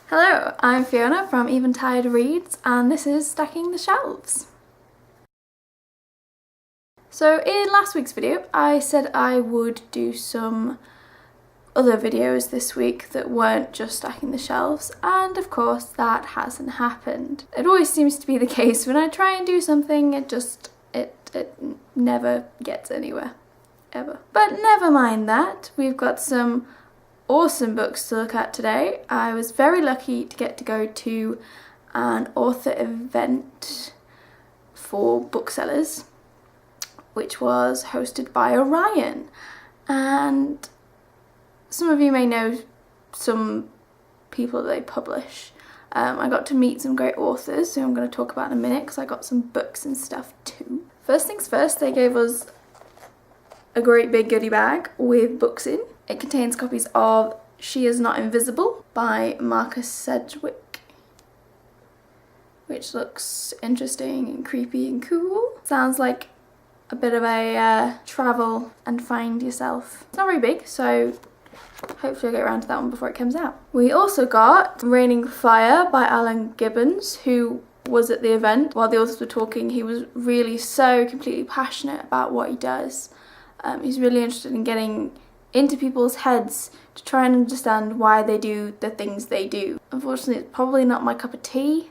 Hello, I'm Fiona from Eventide Reads and this is Stacking the Shelves. So in last week's video I said I would do some other videos this week that weren't just stacking the shelves, and of course that hasn't happened. It always seems to be the case when I try and do something, it never gets anywhere, ever. But never mind that, we've got some awesome books to look at today. I was very lucky to get to go to an author event for booksellers, which was hosted by Orion, and some of you may know some people that they publish. I got to meet some great authors who I'm going to talk about in a minute because I got some books and stuff too. First things first, they gave us a great big goodie bag with books in. It contains copies of She Is Not Invisible by Marcus Sedgwick, which looks interesting and creepy and cool. Sounds like a bit of a travel and find yourself. It's not very big, so hopefully I'll get around to that one before it comes out. We also got Raining Fire by Alan Gibbons, who was at the event. While the authors were talking, he was really so completely passionate about what he does. He's really interested in getting into people's heads to try and understand why they do the things they do. Unfortunately, it's probably not my cup of tea,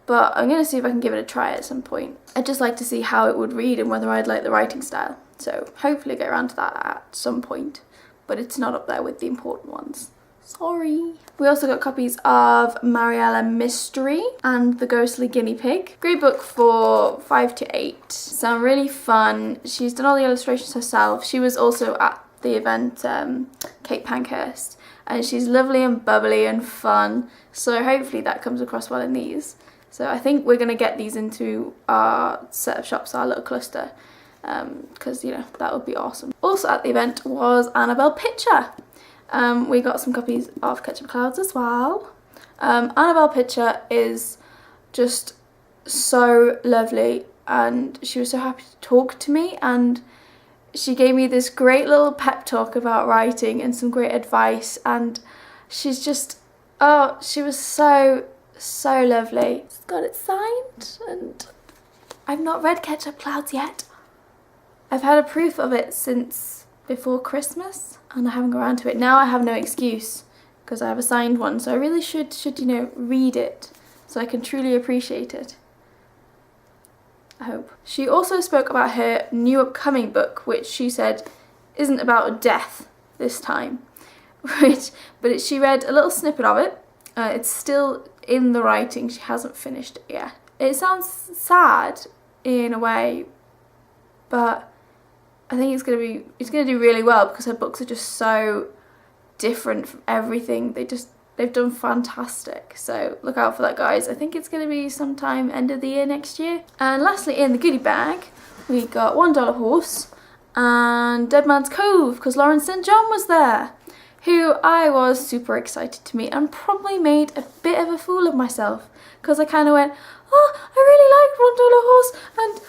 but I'm going to see if I can give it a try at some point. I'd just like to see how it would read and whether I'd like the writing style. So hopefully get around to that at some point, but it's not up there with the important ones. Sorry. We also got copies of Mariella Mystery and The Ghostly Guinea Pig. Great book for 5 to 8. Sound really fun. She's done all the illustrations herself. She was also at the event, Kate Pankhurst, and she's lovely and bubbly and fun. So hopefully that comes across well in these. So I think we're going to get these into our set of shops, our little cluster, because, you know, that would be awesome. Also at the event was Annabelle Pitcher. We got some copies of Ketchup Clouds as well. Annabelle Pitcher is just so lovely, and she was so happy to talk to me, and she gave me this great little pep talk about writing and some great advice, and she's just, oh, she was so lovely. She's got it signed, and I've not read Ketchup Clouds yet. I've had a proof of it since before Christmas, and I haven't got around to it. Now I have no excuse because I have a signed one, so I really should you know, read it so I can truly appreciate it. I hope. She also spoke about her new upcoming book, which she said isn't about death this time. She read a little snippet of it. It's still in the writing. She hasn't finished it yet. It sounds sad in a way, but I think it's gonna do really well because her books are just so different from everything. They've done fantastic, so look out for that, guys. I think it's going to be sometime end of the year next year. And lastly, in the goodie bag, we got $1 Horse and Dead Man's Cove, because Lauren St. John was there, who I was super excited to meet and probably made a bit of a fool of myself, because I kind of went, oh, I really like $1 Horse, and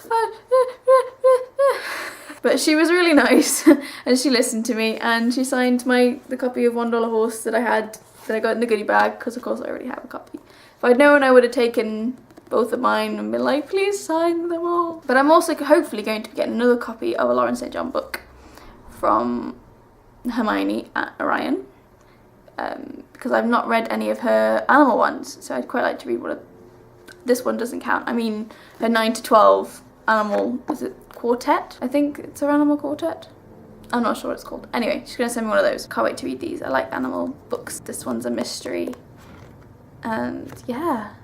but she was really nice and she listened to me and she signed the copy of $1 Horse that I got in the goodie bag, because of course I already have a copy. If I'd known, I would have taken both of mine and been like, please sign them all. But I'm also hopefully going to get another copy of a Lauren St. John book from Hermione at Orion, because I've not read any of her animal ones, so I'd quite like to read one of, this one doesn't count, I mean her 9 to 12 animal, is it quartet? I think it's her animal quartet. I'm not sure what it's called. Anyway, she's going to send me one of those. Can't wait to read these. I like animal books. This one's a mystery. And yeah.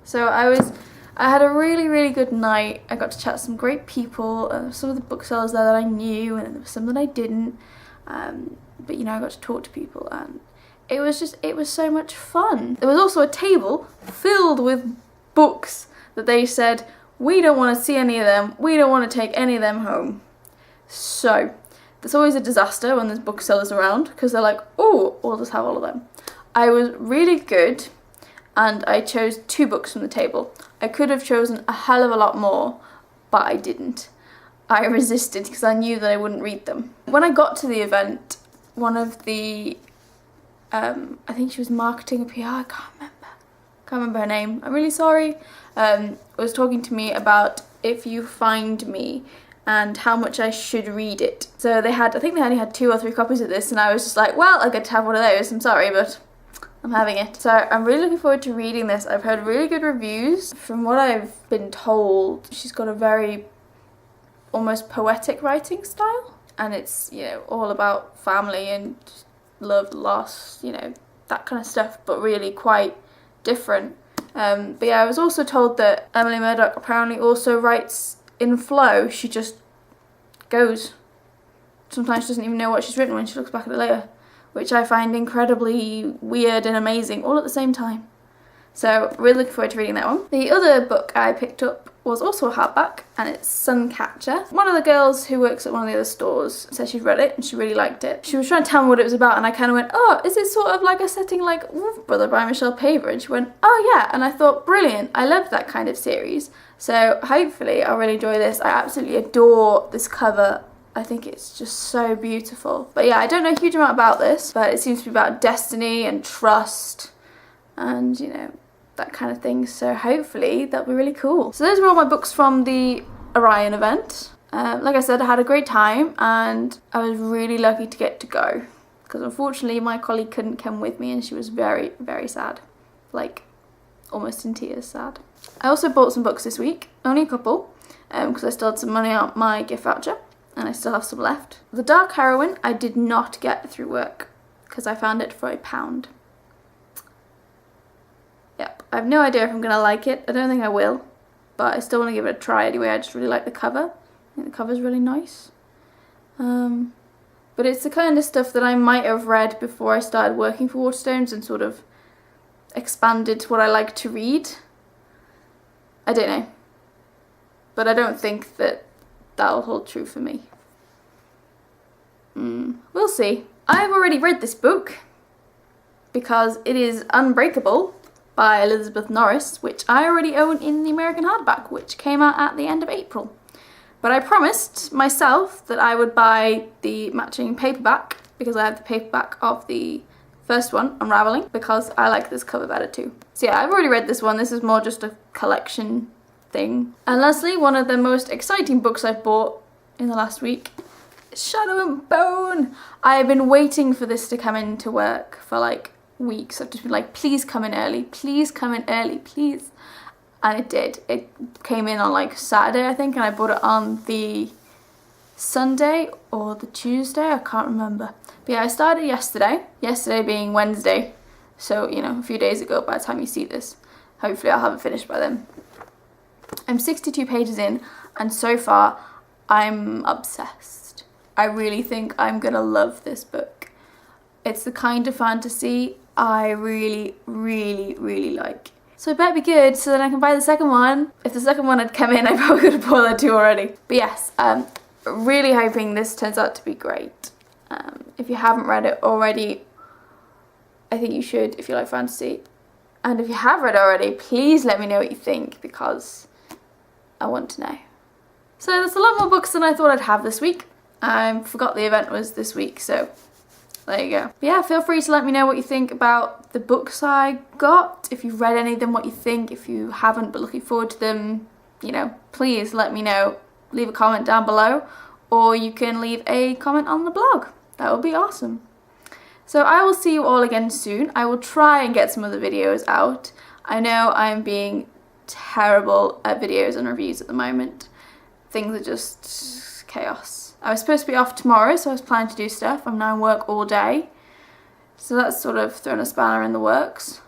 So I had a really good night. I got to chat to some great people. Some of the booksellers there that I knew, and there were some that I didn't. But you know, I got to talk to people, and it was so much fun. There was also a table filled with books that they said, we don't want to see any of them. We don't want to take any of them home. So there's always a disaster when there's booksellers around, because they're like, oh, we'll just have all of them. I was really good, and I chose 2 books from the table. I could have chosen a hell of a lot more, but I didn't. I resisted because I knew that I wouldn't read them. When I got to the event, one of the I think she was marketing a PR, I can't remember her name, I'm really sorry, was talking to me about If You Find Me and how much I should read it. So they had, I think they only had 2 or 3 copies of this, and I was just like, well, I get to have one of those, I'm sorry, but I'm having it. So I'm really looking forward to reading this. I've heard really good reviews. From what I've been told, she's got a very almost poetic writing style, and it's, you know, all about family and love, loss, you know, that kind of stuff, but really quite different. But yeah, I was also told that Emily Murdoch apparently also writes in flow. She just goes. Sometimes she doesn't even know what she's written when she looks back at it later, which I find incredibly weird and amazing all at the same time. So really looking forward to reading that one. The other book I picked up was also a hardback, and it's Suncatcher. One of the girls who works at one of the other stores said she'd read it and she really liked it. She was trying to tell me what it was about, and I kind of went, oh, is it sort of like a setting like Wolf Brother by Michelle Paver? And she went, oh yeah, and I thought, brilliant, I love that kind of series. So hopefully I'll really enjoy this. I absolutely adore this cover. I think it's just so beautiful. But yeah, I don't know a huge amount about this, but it seems to be about destiny and trust and, you know, that kind of thing. So hopefully that'll be really cool. So those were all my books from the Orion event. Like I said, I had a great time and I was really lucky to get to go, because unfortunately my colleague couldn't come with me and she was very, very sad. Like almost in tears sad. I also bought some books this week, only a couple, because I still had some money on my gift voucher and I still have some left. The Dark Heroine I did not get through work because I found it for £1. Yep, I have no idea if I'm going to like it. I don't think I will, but I still want to give it a try anyway. I just really like the cover. I think the cover's really nice. But it's the kind of stuff that I might have read before I started working for Waterstones and sort of expanded what I like to read. I don't know. But I don't think that that'll hold true for me. We'll see. I've already read this book because it is Unbreakable by Elizabeth Norris, which I already own in the American hardback, which came out at the end of April. But I promised myself that I would buy the matching paperback, because I have the paperback of the first one, Unraveling, because I like this cover better too. So yeah, I've already read this one. This is more just a collection thing. And lastly, one of the most exciting books I've bought in the last week is Shadow and Bone. I have been waiting for this to come into work for like weeks. I've just been like, please come in early, please come in early, please. And it did. It came in on like Saturday, I think, and I bought it on the Sunday or the Tuesday, I can't remember. But yeah, I started yesterday being Wednesday, so you know, a few days ago by the time you see this. Hopefully I'll have it finished by then. I'm 62 pages in, and so far I'm obsessed. I really think I'm gonna love this book. It's the kind of fantasy I really, really, really like. So it better be good so that I can buy the second one. If the second one had come in, I probably could have bought that 2 already. But yes, really hoping this turns out to be great. If you haven't read it already, I think you should if you like fantasy. And if you have read it already, please let me know what you think, because I want to know. So there's a lot more books than I thought I'd have this week. I forgot the event was this week, so there you go. But yeah, feel free to let me know what you think about the books I got. If you've read any of them, what you think. If you haven't but looking forward to them, you know, please let me know. Leave a comment down below, or you can leave a comment on the blog. That would be awesome. So I will see you all again soon. I will try and get some other videos out. I know I'm being terrible at videos and reviews at the moment. Things are just chaos. I was supposed to be off tomorrow, so I was planning to do stuff. I'm now in work all day, so that's sort of thrown a spanner in the works.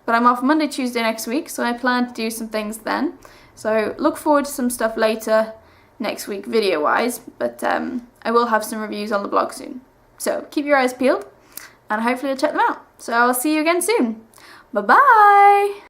But I'm off Monday, Tuesday next week, so I plan to do some things then. So look forward to some stuff later next week video-wise, but I will have some reviews on the blog soon. So keep your eyes peeled, and hopefully you'll check them out. So I'll see you again soon. Bye-bye!